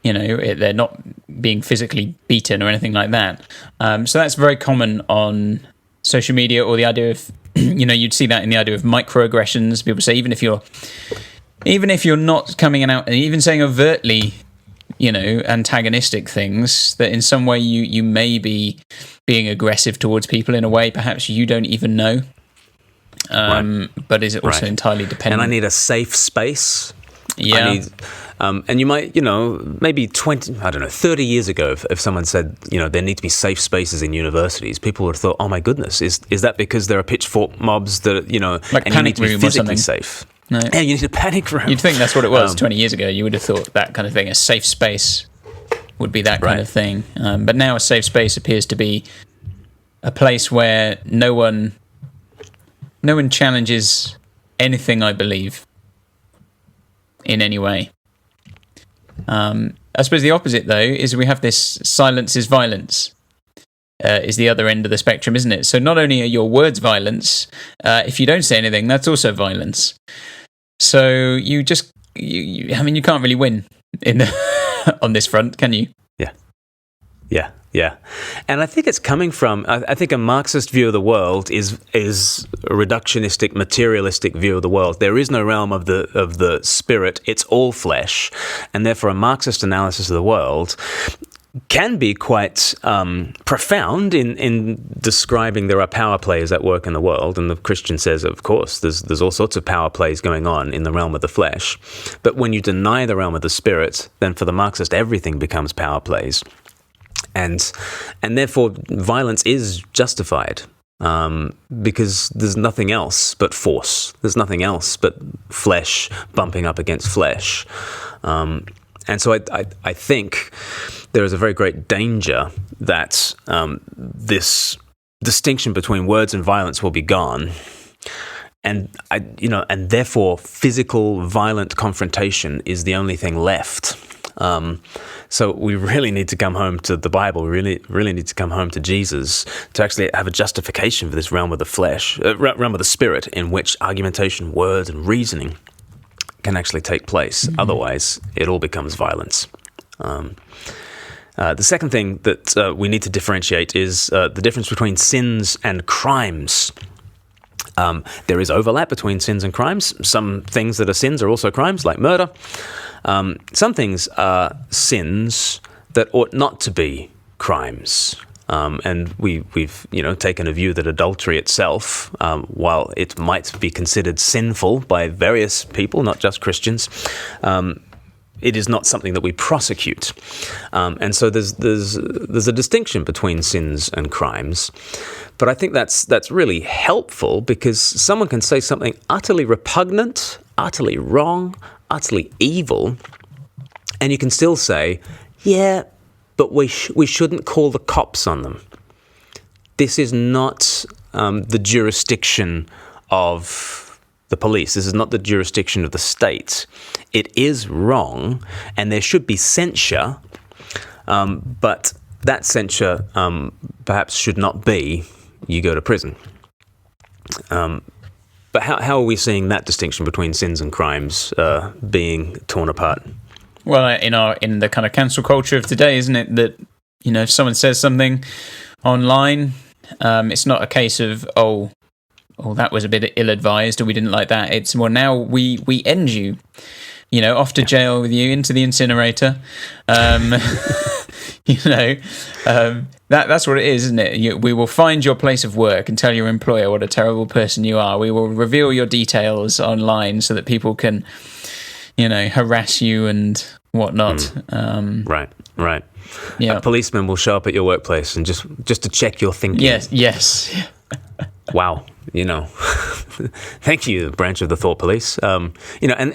they're not being physically beaten or anything like that. So that's very common on social media, or the idea of, you'd see that in the idea of microaggressions. People say even if you're not coming out and even saying overtly, antagonistic things, that in some way you may be being aggressive towards people in a way perhaps you don't even know. Right. But is it also entirely dependent? And I need a safe space. Yeah. And you might, maybe 30 years ago, if someone said, there need to be safe spaces in universities, people would have thought, oh my goodness, is that because there are pitchfork mobs that, like and you need to be physically something. Safe? No. Yeah, you need a panic room. You'd think that's what it was 20 years ago. You would have thought that kind of thing, a safe space would be that kind of thing. But now a safe space appears to be a place where no one challenges anything I believe in any way. I suppose the opposite, though, is we have this silence is violence, is the other end of the spectrum, isn't it? So not only are your words violence, if you don't say anything, that's also violence. So you can't really win on this front, can you? Yeah. And I think it's coming from, I think a Marxist view of the world is a reductionistic, materialistic view of the world. There is no realm of the spirit, it's all flesh. And therefore a Marxist analysis of the world can be quite profound in describing there are power plays at work in the world. And the Christian says, of course, there's all sorts of power plays going on in the realm of the flesh. But when you deny the realm of the spirit, then for the Marxist, everything becomes power plays. And therefore, violence is justified because there's nothing else but force. There's nothing else but flesh bumping up against flesh. And so I think there is a very great danger that this distinction between words and violence will be gone. And therefore, physical, violent confrontation is the only thing left. So we really need to come home to the Bible. We really need to come home to Jesus to actually have a justification for this realm of the flesh, realm of the spirit, in which argumentation, words, and reasoning can actually take place. Otherwise, it all becomes violence. The second thing that we need to differentiate is the difference between sins and crimes. There is overlap between sins and crimes. Some things that are sins are also crimes, like murder. Some things are sins that ought not to be crimes. And we've taken a view that adultery itself, while it might be considered sinful by various people, not just Christians, it is not something that we prosecute. And so there's a distinction between sins and crimes. But I think that's really helpful, because someone can say something utterly repugnant, utterly wrong, utterly evil, and you can still say, yeah, but we shouldn't call the cops on them. This is not the jurisdiction of the police. This is not the jurisdiction of the state. It is wrong, and there should be censure, but that censure perhaps should not be, you go to prison. But how are we seeing that distinction between sins and crimes being torn apart? Well, in the kind of cancel culture of today, isn't it, that if someone says something online, it's not a case of oh, that was a bit ill-advised, or we didn't like that. It's, well, now we end you, off to jail with you, into the incinerator. That's what it is, isn't it? We will find your place of work and tell your employer what a terrible person you are. We will reveal your details online so that people can, harass you and whatnot. Right. Yeah. A policeman will show up at your workplace and just to check your thinking. Yes. Wow. Thank you, branch of the thought police. And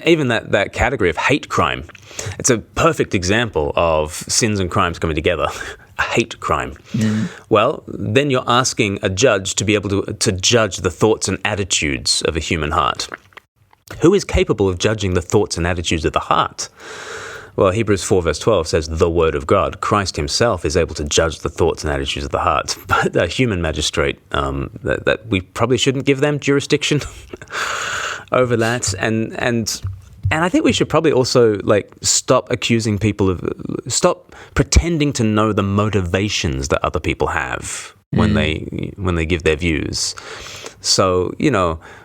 even that category of hate crime, it's a perfect example of sins and crimes coming together. A hate crime. Well, then you're asking a judge to be able to judge the thoughts and attitudes of a human heart. Who is capable of judging the thoughts and attitudes of the heart? Well, Hebrews 4 verse 12 says, the word of God, Christ himself, is able to judge the thoughts and attitudes of the heart. But a human magistrate, that we probably shouldn't give them jurisdiction over that. And I think we should probably also stop accusing people stop pretending to know the motivations that other people have when they give their views. So,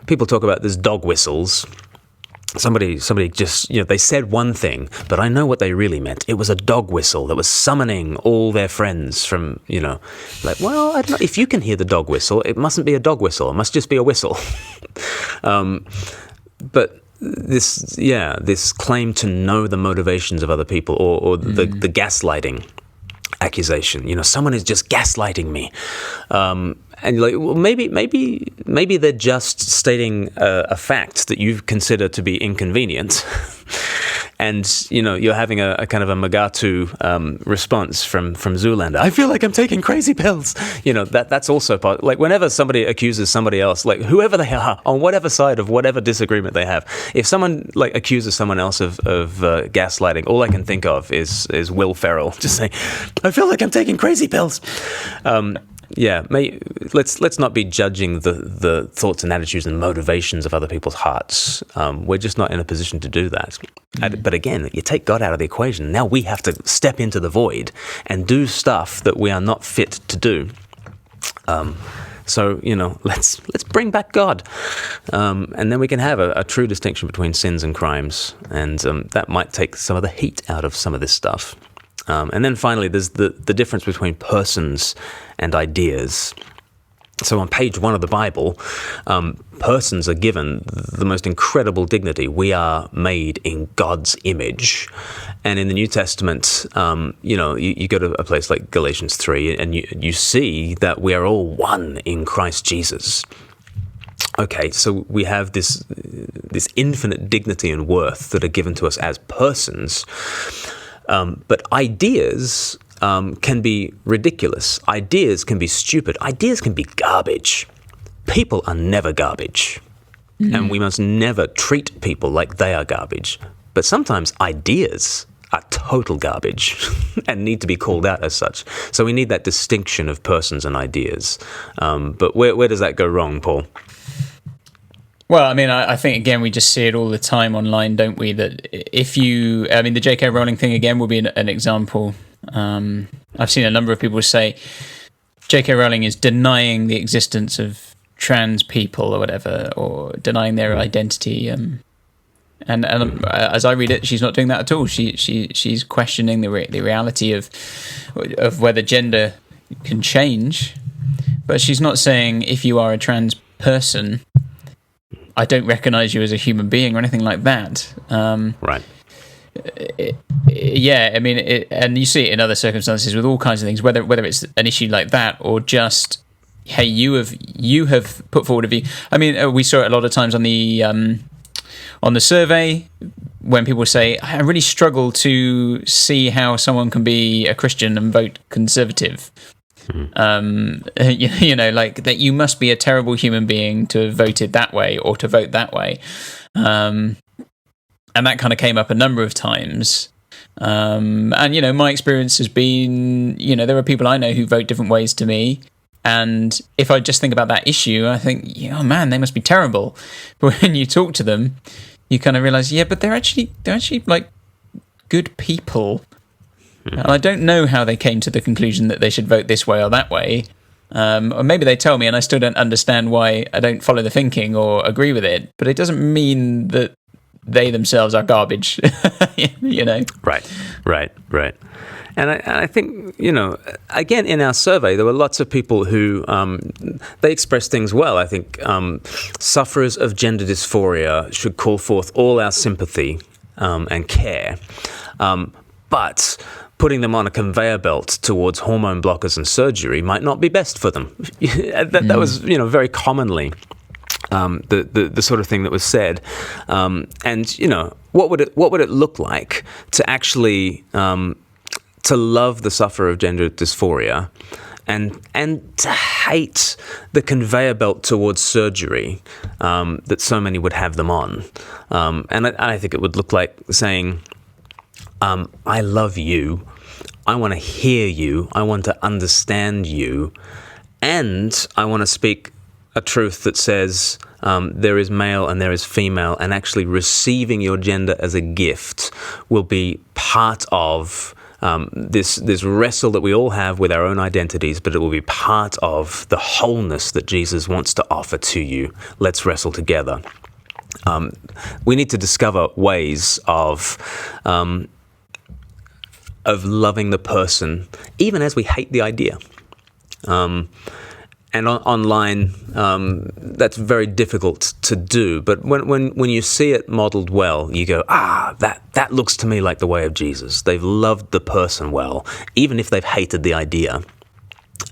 people talk about these dog whistles. Somebody just, they said one thing, but I know what they really meant. It was a dog whistle that was summoning all their friends from, well, I don't know. If you can hear the dog whistle, it mustn't be a dog whistle. It must just be a whistle. But this claim to know the motivations of other people, or the gaslighting accusation. Someone is just gaslighting me. And well, maybe they're just stating a fact that you consider to be inconvenient, and you're having a kind of a Magatu response from Zoolander. I feel like I'm taking crazy pills. That's also part. Whenever somebody accuses somebody else, whoever they are, on whatever side of whatever disagreement they have, if someone accuses someone else of gaslighting, all I can think of is Will Ferrell just saying, I feel like I'm taking crazy pills. Let's not be judging the thoughts and attitudes and motivations of other people's hearts. We're just not in a position to do that. But again, you take God out of the equation. Now we have to step into the void and do stuff that we are not fit to do. So let's bring back God, and then we can have a true distinction between sins and crimes, and that might take some of the heat out of some of this stuff. And then finally, there's the difference between persons and ideas. So on page 1 of the Bible, persons are given the most incredible dignity. We are made in God's image. And in the New Testament, you go to a place like Galatians 3, and you see that we are all one in Christ Jesus. Okay, so we have this infinite dignity and worth that are given to us as persons. But ideas can be ridiculous. Ideas can be stupid. Ideas can be garbage. People are never garbage. And we must never treat people like they are garbage. But sometimes ideas are total garbage and need to be called out as such. So we need that distinction of persons and ideas. But where does that go wrong, Paul? Well, I mean, I think, again, we just see it all the time online, don't we? That if you... I mean, the J.K. Rowling thing, again, will be an example. I've seen a number of people say J.K. Rowling is denying the existence of trans people or whatever, or denying their identity. And as I read it, she's not doing that at all. She's questioning the reality of whether gender can change, but she's not saying if you are a trans person, I don't recognize you as a human being or anything like that. Right. Yeah, I mean, and you see it in other circumstances with all kinds of things, whether it's an issue like that or just, hey, you have put forward a view. I mean, we saw it a lot of times on the survey when people say, I really struggle to see how someone can be a Christian and vote Conservative. You know, like that you must be a terrible human being to have voted that way or to vote that way. And that kind of came up a number of times. And, you know, my experience has been, you know, there are people I know who vote different ways to me. And if I just think about that issue, I think, oh man, they must be terrible. But when you talk to them, you kind of realize, yeah, but they're actually like good people. And I don't know how they came to the conclusion that they should vote this way or that way. Or maybe they tell me and I still don't understand why I don't follow the thinking or agree with it. But it doesn't mean that they themselves are garbage, you know? Right. And I think, you know, again, in our survey, there were lots of people who, they expressed things well. I think sufferers of gender dysphoria should call forth all our sympathy and care. But putting them on a conveyor belt towards hormone blockers and surgery might not be best for them. That was, you know, very commonly the sort of thing that was said. And, you know, what would it look like to actually to love the sufferer of gender dysphoria and to hate the conveyor belt towards surgery that so many would have them on? And I think it would look like saying, I love you, I want to hear you, I want to understand you, and I want to speak a truth that says there is male and there is female, and actually receiving your gender as a gift will be part of this wrestle that we all have with our own identities, but it will be part of the wholeness that Jesus wants to offer to you. Let's wrestle together. We need to discover ways of loving the person, even as we hate the idea. And online, that's very difficult to do. But when you see it modeled well, you go, that looks to me like the way of Jesus. They've loved the person well, even if they've hated the idea.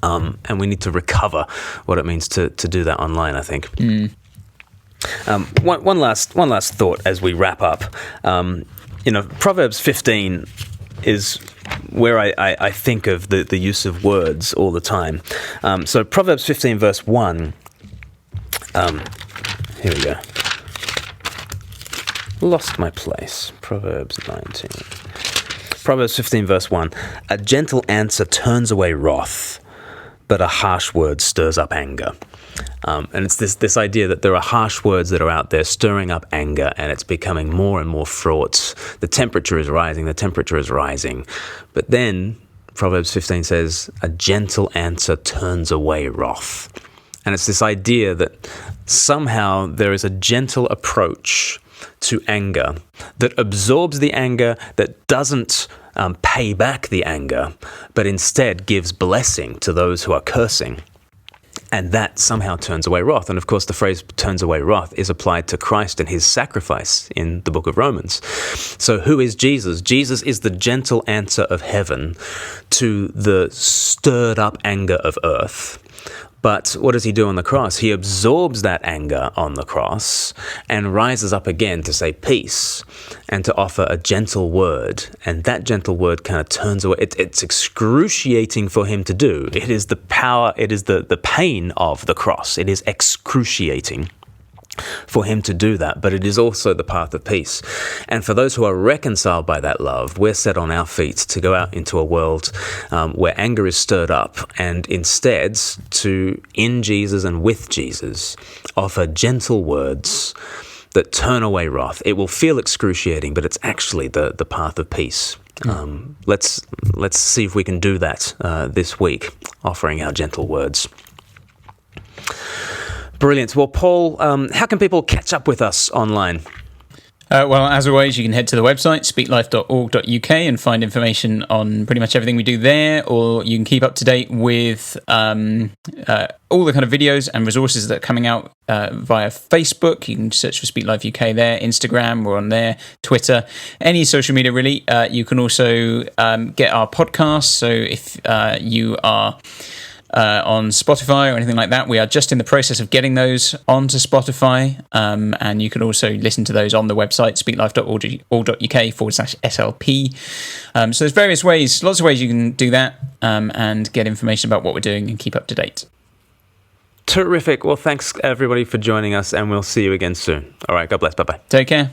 And we need to recover what it means to do that online, I think. One last thought as we wrap up. You know, Proverbs 15 is where I think of the use of words all the time. So Proverbs 15 verse 1. Here we go. Lost my place. Proverbs 19. Proverbs 15 verse 1. A gentle answer turns away wrath, but a harsh word stirs up anger. And it's this idea that there are harsh words that are out there stirring up anger, and it's becoming more and more fraught. The temperature is rising. But then Proverbs 15 says, a gentle answer turns away wrath. And it's this idea that somehow there is a gentle approach to anger that absorbs the anger, that doesn't pay back the anger, but instead gives blessing to those who are cursing. And that somehow turns away wrath. And of course, the phrase turns away wrath is applied to Christ and his sacrifice in the book of Romans. So who is Jesus? Jesus is the gentle answer of heaven to the stirred up anger of earth. But what does he do on the cross? He absorbs that anger on the cross and rises up again to say peace and to offer a gentle word. And that gentle word kind of turns away. It's excruciating for him to do. It is the power, it is the pain of the cross. It is excruciating. for him to do that, but it is also the path of peace. And for those who are reconciled by that love, we're set on our feet to go out into a world where anger is stirred up, and instead to, in Jesus and with Jesus, offer gentle words that turn away wrath. It will feel excruciating, but it's actually the path of peace. Let's see if we can do that this week, offering our gentle words. Brilliant. Well, Paul, how can people catch up with us online? Well, as always, you can head to the website, speaklife.org.uk, and find information on pretty much everything we do there, or you can keep up to date with all the kind of videos and resources that are coming out via Facebook. You can search for Speak Life UK there, Instagram, we're on there, Twitter, any social media really. You can also get our podcast, so if you are on Spotify or anything like that, we are just in the process of getting those onto Spotify, and you can also listen to those on the website speaklife.org.uk/SLP. So there's various ways, lots of ways you can do that, and get information about what we're doing and keep up to date. Terrific. Well, thanks everybody for joining us, and we'll see you again soon. All right, God bless. Bye-bye. Take care.